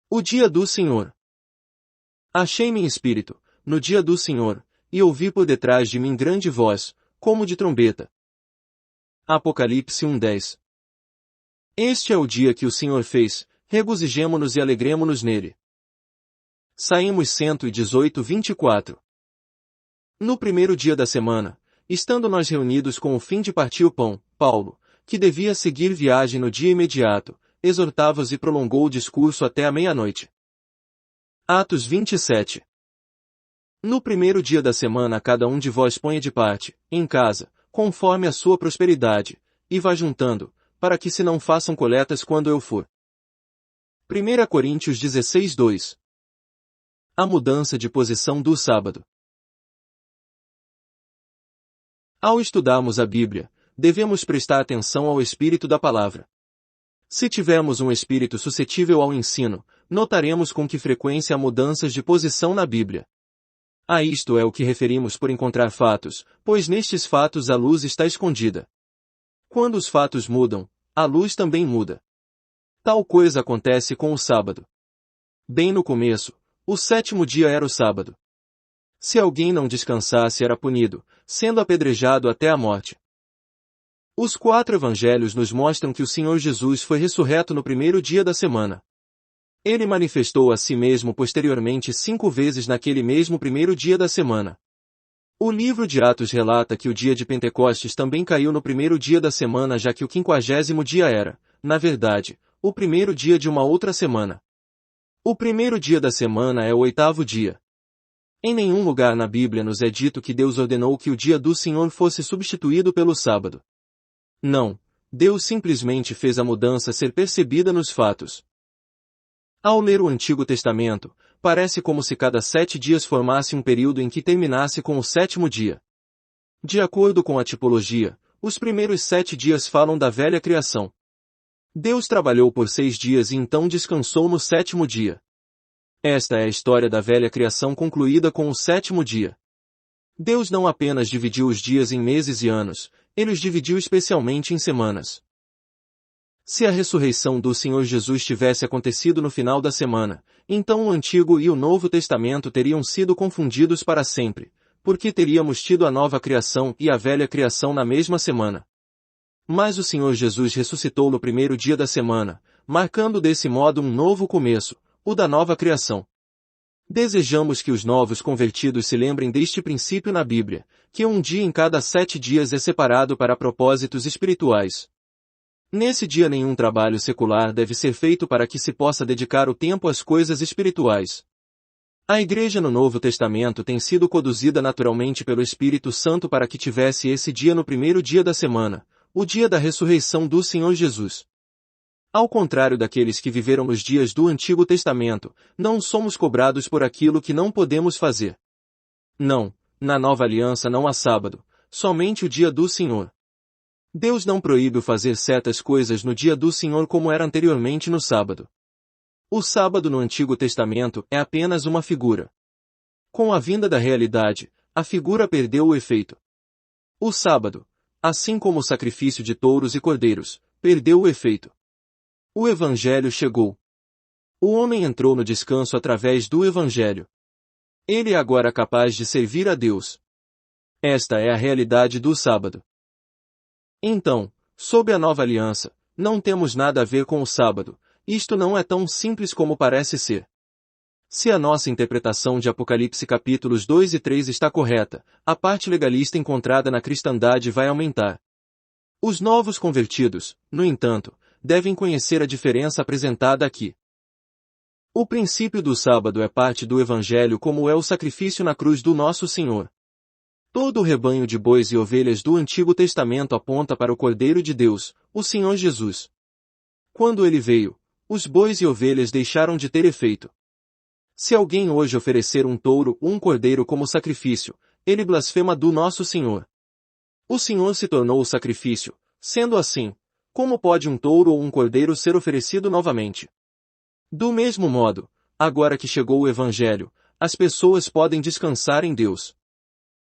O dia do Senhor. Achei-me em espírito, no dia do Senhor, e ouvi por detrás de mim grande voz, como de trombeta. Apocalipse 1:10. Este é o dia que o Senhor fez, regozijemo-nos e alegremo-nos nele. Saímos 118:24. No primeiro dia da semana, estando nós reunidos com o fim de partir o pão, Paulo, que devia seguir viagem no dia imediato, exortava-os e prolongou o discurso até a meia-noite. Atos 27. No primeiro dia da semana cada um de vós ponha de parte, em casa, conforme a sua prosperidade, e vá juntando, para que se não façam coletas quando eu for. 1 Coríntios 16:2. A mudança de posição do sábado. Ao estudarmos a Bíblia, devemos prestar atenção ao espírito da palavra. Se tivermos um espírito suscetível ao ensino, notaremos com que frequência há mudanças de posição na Bíblia. A isto é o que referimos por encontrar fatos, pois nestes fatos a luz está escondida. Quando os fatos mudam, a luz também muda. Tal coisa acontece com o sábado. Bem no começo, o sétimo dia era o sábado. Se alguém não descansasse era punido, sendo apedrejado até a morte. Os 4 evangelhos nos mostram que o Senhor Jesus foi ressurreto no primeiro dia da semana. Ele manifestou a si mesmo posteriormente 5 vezes naquele mesmo primeiro dia da semana. O livro de Atos relata que o dia de Pentecostes também caiu no primeiro dia da semana, já que o 50º dia era, na verdade, o primeiro dia de uma outra semana. O primeiro dia da semana é o 8º dia. Em nenhum lugar na Bíblia nos é dito que Deus ordenou que o dia do Senhor fosse substituído pelo sábado. Não, Deus simplesmente fez a mudança ser percebida nos fatos. Ao ler o Antigo Testamento, parece como se cada 7 dias formasse um período em que terminasse com o 7º dia. De acordo com a tipologia, os primeiros 7 dias falam da velha criação. Deus trabalhou por 6 dias e então descansou no 7º dia. Esta é a história da velha criação concluída com o 7º dia. Deus não apenas dividiu os dias em meses e anos, Ele os dividiu especialmente em semanas. Se a ressurreição do Senhor Jesus tivesse acontecido no final da semana, então o Antigo e o Novo Testamento teriam sido confundidos para sempre, porque teríamos tido a nova criação e a velha criação na mesma semana. Mas o Senhor Jesus ressuscitou no primeiro dia da semana, marcando desse modo um novo começo, o da nova criação. Desejamos que os novos convertidos se lembrem deste princípio na Bíblia, que um dia em cada 7 dias é separado para propósitos espirituais. Nesse dia nenhum trabalho secular deve ser feito para que se possa dedicar o tempo às coisas espirituais. A Igreja no Novo Testamento tem sido conduzida naturalmente pelo Espírito Santo para que tivesse esse dia no primeiro dia da semana, o dia da ressurreição do Senhor Jesus. Ao contrário daqueles que viveram nos dias do Antigo Testamento, não somos cobrados por aquilo que não podemos fazer. Não, na Nova Aliança não há sábado, somente o dia do Senhor. Deus não proíbe fazer certas coisas no dia do Senhor como era anteriormente no sábado. O sábado no Antigo Testamento é apenas uma figura. Com a vinda da realidade, a figura perdeu o efeito. O sábado, assim como o sacrifício de touros e cordeiros, perdeu o efeito. O Evangelho chegou. O homem entrou no descanso através do Evangelho. Ele é agora capaz de servir a Deus. Esta é a realidade do sábado. Então, sob a nova aliança, não temos nada a ver com o sábado, isto não é tão simples como parece ser. Se a nossa interpretação de Apocalipse capítulos 2 e 3 está correta, a parte legalista encontrada na cristandade vai aumentar. Os novos convertidos, no entanto, devem conhecer a diferença apresentada aqui. O princípio do sábado é parte do Evangelho como é o sacrifício na cruz do nosso Senhor. Todo o rebanho de bois e ovelhas do Antigo Testamento aponta para o Cordeiro de Deus, o Senhor Jesus. Quando ele veio, os bois e ovelhas deixaram de ter efeito. Se alguém hoje oferecer um touro ou um cordeiro como sacrifício, ele blasfema do nosso Senhor. O Senhor se tornou o sacrifício, sendo assim, como pode um touro ou um cordeiro ser oferecido novamente? Do mesmo modo, agora que chegou o Evangelho, as pessoas podem descansar em Deus.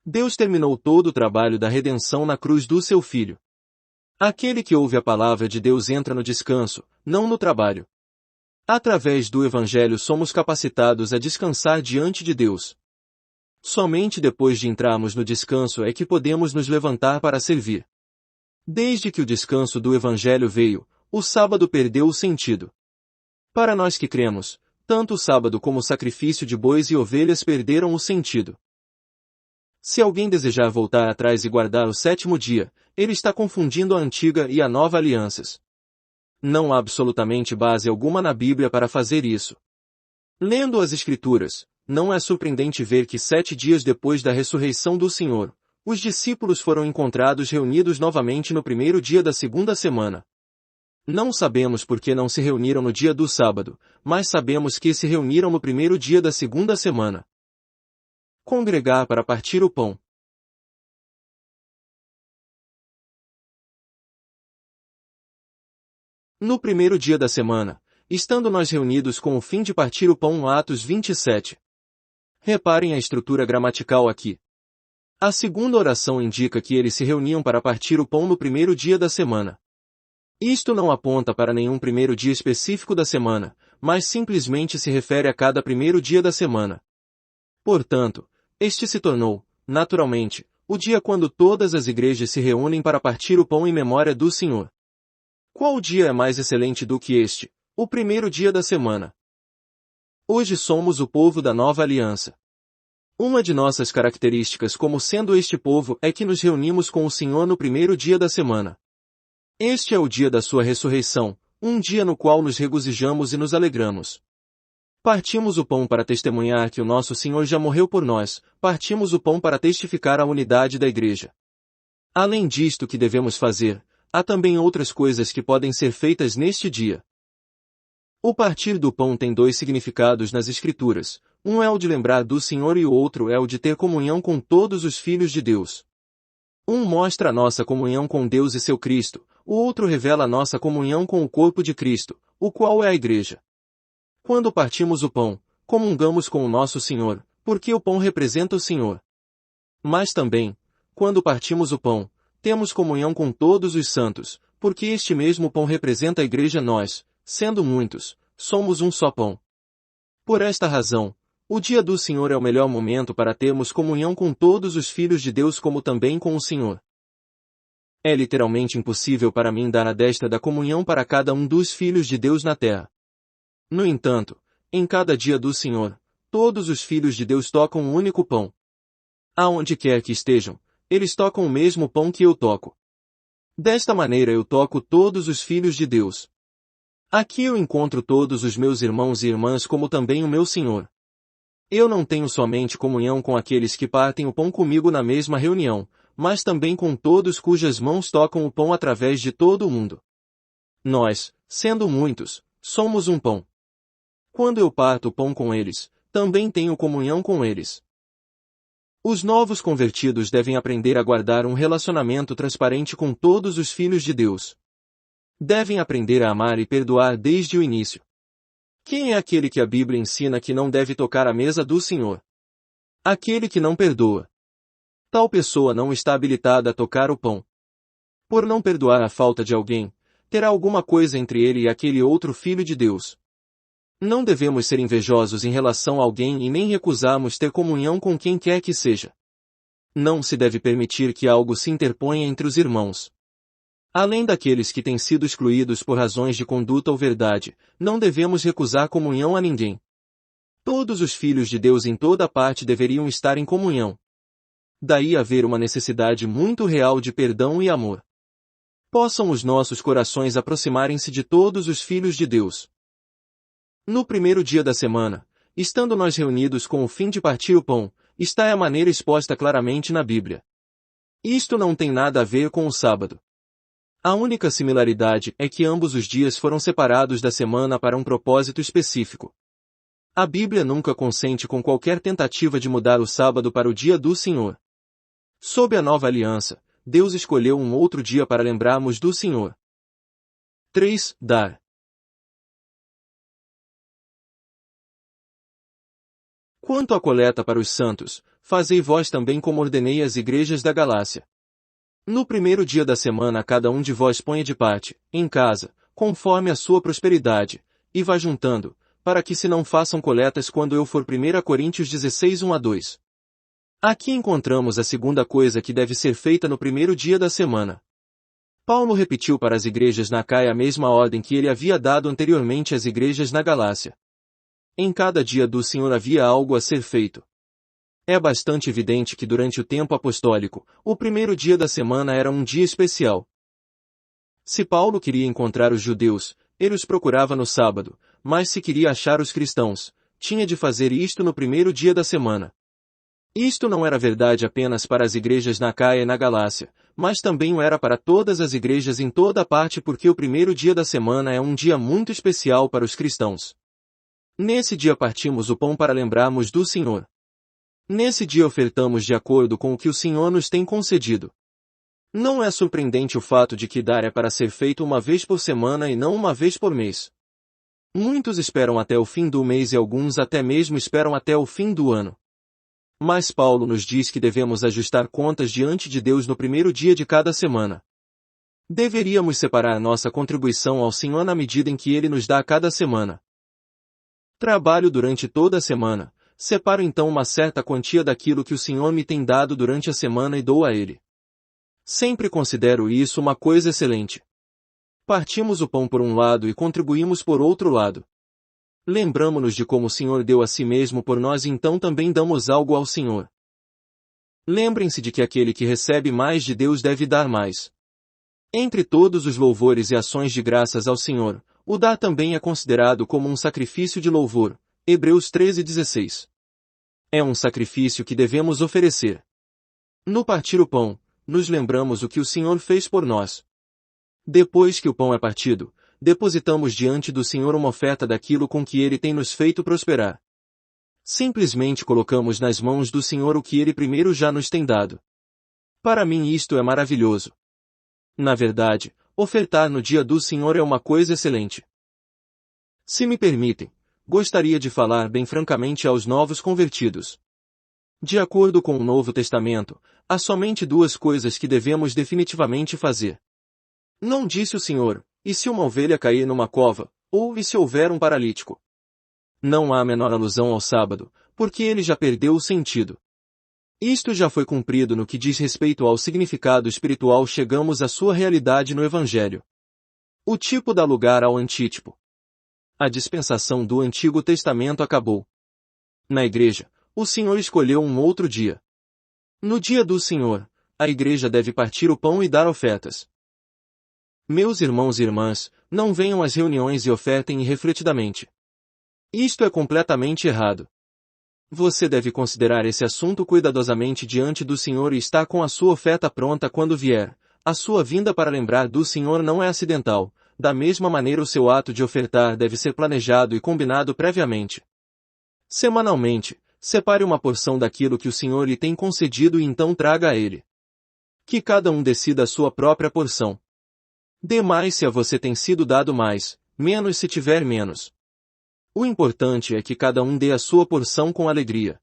Deus terminou todo o trabalho da redenção na cruz do seu Filho. Aquele que ouve a palavra de Deus entra no descanso, não no trabalho. Através do Evangelho somos capacitados a descansar diante de Deus. Somente depois de entrarmos no descanso é que podemos nos levantar para servir. Desde que o descanso do Evangelho veio, o sábado perdeu o sentido. Para nós que cremos, tanto o sábado como o sacrifício de bois e ovelhas perderam o sentido. Se alguém desejar voltar atrás e guardar o sétimo dia, ele está confundindo a antiga e a nova alianças. Não há absolutamente base alguma na Bíblia para fazer isso. Lendo as Escrituras, não é surpreendente ver que 7 dias depois da ressurreição do Senhor, os discípulos foram encontrados reunidos novamente no primeiro dia da segunda semana. Não sabemos por que não se reuniram no dia do sábado, mas sabemos que se reuniram no primeiro dia da segunda semana. Congregar para partir o pão. No primeiro dia da semana, estando nós reunidos com o fim de partir o pão, Atos 27. Reparem a estrutura gramatical aqui. A segunda oração indica que eles se reuniam para partir o pão no primeiro dia da semana. Isto não aponta para nenhum primeiro dia específico da semana, mas simplesmente se refere a cada primeiro dia da semana. Portanto, este se tornou, naturalmente, o dia quando todas as igrejas se reúnem para partir o pão em memória do Senhor. Qual dia é mais excelente do que este, o primeiro dia da semana? Hoje somos o povo da nova aliança. Uma de nossas características como sendo este povo é que nos reunimos com o Senhor no primeiro dia da semana. Este é o dia da sua ressurreição, um dia no qual nos regozijamos e nos alegramos. Partimos o pão para testemunhar que o nosso Senhor já morreu por nós, partimos o pão para testificar a unidade da igreja. Além disto que devemos fazer, há também outras coisas que podem ser feitas neste dia. O partir do pão tem 2 significados nas Escrituras, um é o de lembrar do Senhor e o outro é o de ter comunhão com todos os filhos de Deus. Um mostra a nossa comunhão com Deus e seu Cristo, o outro revela a nossa comunhão com o corpo de Cristo, o qual é a igreja. Quando partimos o pão, comungamos com o nosso Senhor, porque o pão representa o Senhor. Mas também, quando partimos o pão, temos comunhão com todos os santos, porque este mesmo pão representa a igreja. Nós, sendo muitos, somos um só pão. Por esta razão, o dia do Senhor é o melhor momento para termos comunhão com todos os filhos de Deus como também com o Senhor. É literalmente impossível para mim dar a destra da comunhão para cada um dos filhos de Deus na terra. No entanto, em cada dia do Senhor, todos os filhos de Deus tocam um único pão. Aonde quer que estejam, eles tocam o mesmo pão que eu toco. Desta maneira eu toco todos os filhos de Deus. Aqui eu encontro todos os meus irmãos e irmãs como também o meu Senhor. Eu não tenho somente comunhão com aqueles que partem o pão comigo na mesma reunião, mas também com todos cujas mãos tocam o pão através de todo o mundo. Nós, sendo muitos, somos um pão. Quando eu parto o pão com eles, também tenho comunhão com eles. Os novos convertidos devem aprender a guardar um relacionamento transparente com todos os filhos de Deus. Devem aprender a amar e perdoar desde o início. Quem é aquele que a Bíblia ensina que não deve tocar a mesa do Senhor? Aquele que não perdoa. Tal pessoa não está habilitada a tocar o pão. Por não perdoar a falta de alguém, terá alguma coisa entre ele e aquele outro filho de Deus. Não devemos ser invejosos em relação a alguém e nem recusarmos ter comunhão com quem quer que seja. Não se deve permitir que algo se interponha entre os irmãos. Além daqueles que têm sido excluídos por razões de conduta ou verdade, não devemos recusar comunhão a ninguém. Todos os filhos de Deus em toda parte deveriam estar em comunhão. Daí haver uma necessidade muito real de perdão e amor. Possam os nossos corações aproximarem-se de todos os filhos de Deus. No primeiro dia da semana, estando nós reunidos com o fim de partir o pão, está a maneira exposta claramente na Bíblia. Isto não tem nada a ver com o sábado. A única similaridade é que ambos os dias foram separados da semana para um propósito específico. A Bíblia nunca consente com qualquer tentativa de mudar o sábado para o dia do Senhor. Sob a nova aliança, Deus escolheu um outro dia para lembrarmos do Senhor. 3. Dar. Quanto à coleta para os santos, fazei vós também como ordenei às igrejas da Galácia. No primeiro dia da semana cada um de vós ponha de parte, em casa, conforme a sua prosperidade, e vá juntando, para que se não façam coletas quando eu for. 1 Coríntios 16, 1-2. Aqui encontramos a segunda coisa que deve ser feita no primeiro dia da semana. Paulo repetiu para as igrejas na Caia a mesma ordem que ele havia dado anteriormente às igrejas na Galácia. Em cada dia do Senhor havia algo a ser feito. É bastante evidente que durante o tempo apostólico, o primeiro dia da semana era um dia especial. Se Paulo queria encontrar os judeus, ele os procurava no sábado, mas se queria achar os cristãos, tinha de fazer isto no primeiro dia da semana. Isto não era verdade apenas para as igrejas na Caia e na Galácia, mas também o era para todas as igrejas em toda a parte, porque o primeiro dia da semana é um dia muito especial para os cristãos. Nesse dia partimos o pão para lembrarmos do Senhor. Nesse dia ofertamos de acordo com o que o Senhor nos tem concedido. Não é surpreendente o fato de que dar é para ser feito uma vez por semana e não uma vez por mês. Muitos esperam até o fim do mês e alguns até mesmo esperam até o fim do ano. Mas Paulo nos diz que devemos ajustar contas diante de Deus no primeiro dia de cada semana. Deveríamos separar nossa contribuição ao Senhor na medida em que Ele nos dá a cada semana. Trabalho durante toda a semana, separo então uma certa quantia daquilo que o Senhor me tem dado durante a semana e dou a Ele. Sempre considero isso uma coisa excelente. Partimos o pão por um lado e contribuímos por outro lado. Lembramo-nos de como o Senhor deu a si mesmo por nós e então também damos algo ao Senhor. Lembrem-se de que aquele que recebe mais de Deus deve dar mais. Entre todos os louvores e ações de graças ao Senhor, o dar também é considerado como um sacrifício de louvor. Hebreus 13:16. É um sacrifício que devemos oferecer. No partir o pão, nos lembramos o que o Senhor fez por nós. Depois que o pão é partido, depositamos diante do Senhor uma oferta daquilo com que Ele tem nos feito prosperar. Simplesmente colocamos nas mãos do Senhor o que Ele primeiro já nos tem dado. Para mim isto é maravilhoso. Na verdade, ofertar no dia do Senhor é uma coisa excelente. Se me permitem, gostaria de falar bem francamente aos novos convertidos. De acordo com o Novo Testamento, há somente duas coisas que devemos definitivamente fazer. Não disse o Senhor, e se uma ovelha cair numa cova, ou e se houver um paralítico? Não há a menor alusão ao sábado, porque ele já perdeu o sentido. Isto já foi cumprido no que diz respeito ao significado espiritual. Chegamos à sua realidade no Evangelho. O tipo dá lugar ao antítipo. A dispensação do Antigo Testamento acabou. Na igreja, o Senhor escolheu um outro dia. No dia do Senhor, a igreja deve partir o pão e dar ofertas. Meus irmãos e irmãs, não venham às reuniões e ofertem irrefletidamente. Isto é completamente errado. Você deve considerar esse assunto cuidadosamente diante do Senhor e estar com a sua oferta pronta quando vier. A sua vinda para lembrar do Senhor não é acidental. Da mesma maneira o seu ato de ofertar deve ser planejado e combinado previamente. Semanalmente, separe uma porção daquilo que o Senhor lhe tem concedido e então traga a Ele. Que cada um decida a sua própria porção. Dê mais se a você tem sido dado mais, menos se tiver menos. O importante é que cada um dê a sua porção com alegria.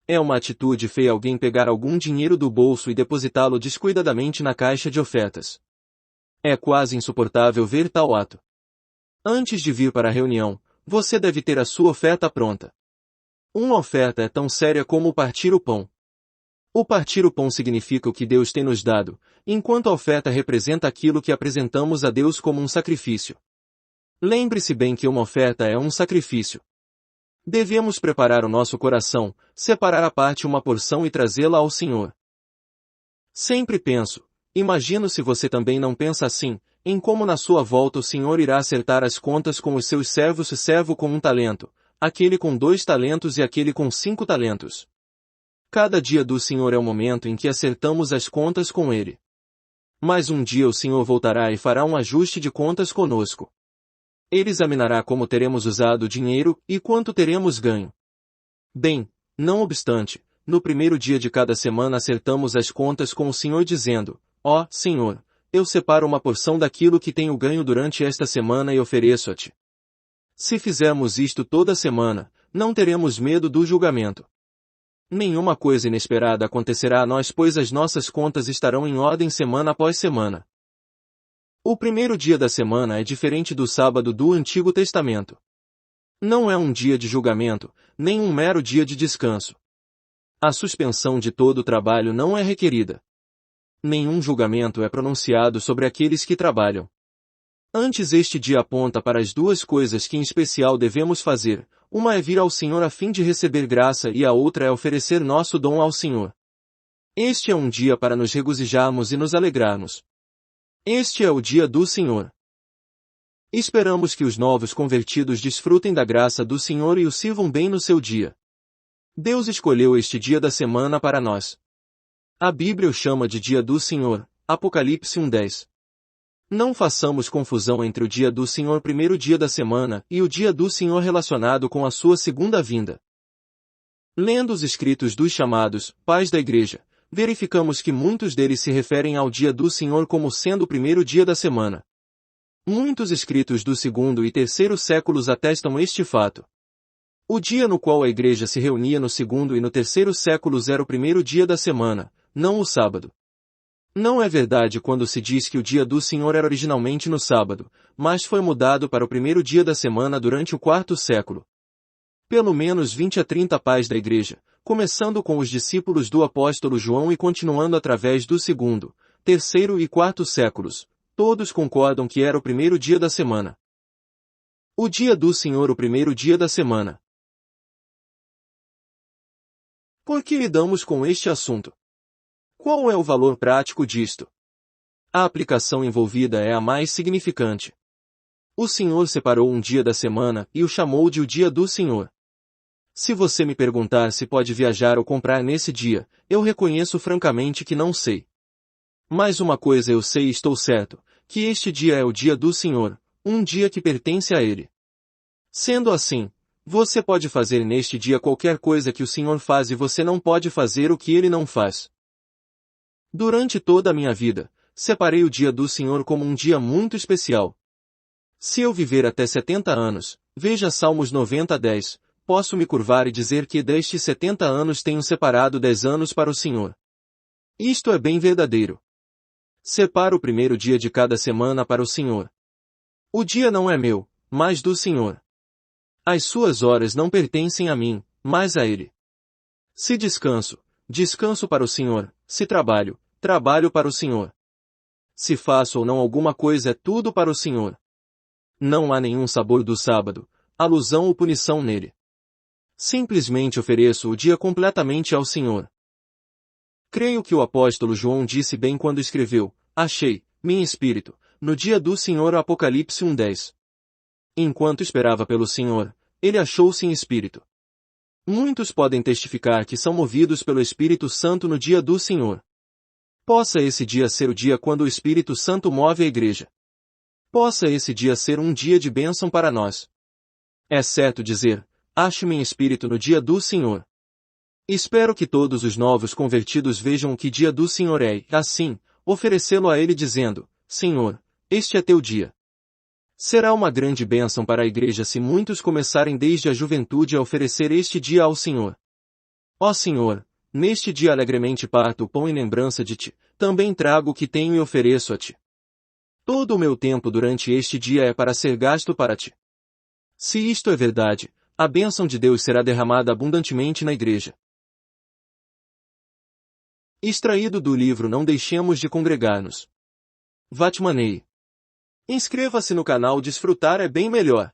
É uma atitude feia alguém pegar algum dinheiro do bolso e depositá-lo descuidadamente na caixa de ofertas. É quase insuportável ver tal ato. Antes de vir para a reunião, você deve ter a sua oferta pronta. Uma oferta é tão séria como o partir o pão. O partir o pão significa o que Deus tem nos dado, enquanto a oferta representa aquilo que apresentamos a Deus como um sacrifício. Lembre-se bem que uma oferta é um sacrifício. Devemos preparar o nosso coração, separar à parte uma porção e trazê-la ao Senhor. Sempre penso, imagino se você também não pensa assim, em como na sua volta o Senhor irá acertar as contas com os seus servos, o servo com 1 talento, aquele com 2 talentos e aquele com 5 talentos. Cada dia do Senhor é o momento em que acertamos as contas com Ele. Mas um dia o Senhor voltará e fará um ajuste de contas conosco. Ele examinará como teremos usado o dinheiro e quanto teremos ganho. Bem, não obstante, no primeiro dia de cada semana acertamos as contas com o Senhor dizendo, ó, Senhor, eu separo uma porção daquilo que tenho ganho durante esta semana e ofereço a Ti. Se fizermos isto toda semana, não teremos medo do julgamento. Nenhuma coisa inesperada acontecerá a nós, pois as nossas contas estarão em ordem semana após semana. O primeiro dia da semana é diferente do sábado do Antigo Testamento. Não é um dia de julgamento, nem um mero dia de descanso. A suspensão de todo o trabalho não é requerida. Nenhum julgamento é pronunciado sobre aqueles que trabalham. Antes, este dia aponta para as duas coisas que em especial devemos fazer: uma é vir ao Senhor a fim de receber graça e a outra é oferecer nosso dom ao Senhor. Este é um dia para nos regozijarmos e nos alegrarmos. Este é o dia do Senhor. Esperamos que os novos convertidos desfrutem da graça do Senhor e o sirvam bem no seu dia. Deus escolheu este dia da semana para nós. A Bíblia o chama de dia do Senhor, Apocalipse 1:10. Não façamos confusão entre o dia do Senhor, primeiro dia da semana, e o dia do Senhor relacionado com a sua segunda vinda. Lendo os escritos dos chamados pais da igreja, verificamos que muitos deles se referem ao dia do Senhor como sendo o primeiro dia da semana. Muitos escritos do segundo e terceiro séculos atestam este fato. O dia no qual a igreja se reunia no segundo e no terceiro séculos era o primeiro dia da semana, não o sábado. Não é verdade quando se diz que o dia do Senhor era originalmente no sábado, mas foi mudado para o primeiro dia da semana durante o quarto século. Pelo menos 20 a 30 pais da igreja, começando com os discípulos do apóstolo João e continuando através do segundo, terceiro e quarto séculos, todos concordam que era o primeiro dia da semana. O dia do Senhor, o primeiro dia da semana. Por que lidamos com este assunto? Qual é o valor prático disto? A aplicação envolvida é a mais significante. O Senhor separou um dia da semana e o chamou de o dia do Senhor. Se você me perguntar se pode viajar ou comprar nesse dia, eu reconheço francamente que não sei. Mas uma coisa eu sei e estou certo, que este dia é o dia do Senhor, um dia que pertence a Ele. Sendo assim, você pode fazer neste dia qualquer coisa que o Senhor faz e você não pode fazer o que Ele não faz. Durante toda a minha vida, separei o dia do Senhor como um dia muito especial. Se eu viver até 70 anos, veja Salmos 90:10, posso me curvar e dizer que destes 70 anos tenho separado 10 anos para o Senhor. Isto é bem verdadeiro. Separo o primeiro dia de cada semana para o Senhor. O dia não é meu, mas do Senhor. As suas horas não pertencem a mim, mas a Ele. Se descanso, descanso para o Senhor; se trabalho, trabalho para o Senhor. Se faço ou não alguma coisa, é tudo para o Senhor. Não há nenhum sabor do sábado, alusão ou punição nele. Simplesmente ofereço o dia completamente ao Senhor. Creio que o apóstolo João disse bem quando escreveu: achei-me em espírito, no dia do Senhor, Apocalipse 1:10. Enquanto esperava pelo Senhor, ele achou-se em espírito. Muitos podem testificar que são movidos pelo Espírito Santo no dia do Senhor. Possa esse dia ser o dia quando o Espírito Santo move a igreja. Possa esse dia ser um dia de bênção para nós. É certo dizer: acho-me em espírito no dia do Senhor. Espero que todos os novos convertidos vejam o que dia do Senhor é e, assim, oferecê-lo a Ele dizendo: Senhor, este é teu dia. Será uma grande bênção para a igreja se muitos começarem desde a juventude a oferecer este dia ao Senhor. Ó Senhor, neste dia alegremente parto o pão em lembrança de Ti, também trago o que tenho e ofereço a Ti. Todo o meu tempo durante este dia é para ser gasto para Ti. Se isto é verdade, a bênção de Deus será derramada abundantemente na igreja. Extraído do livro Não Deixemos de Congregar-nos. Vatmanei. Inscreva-se no canal. Desfrutar é bem melhor.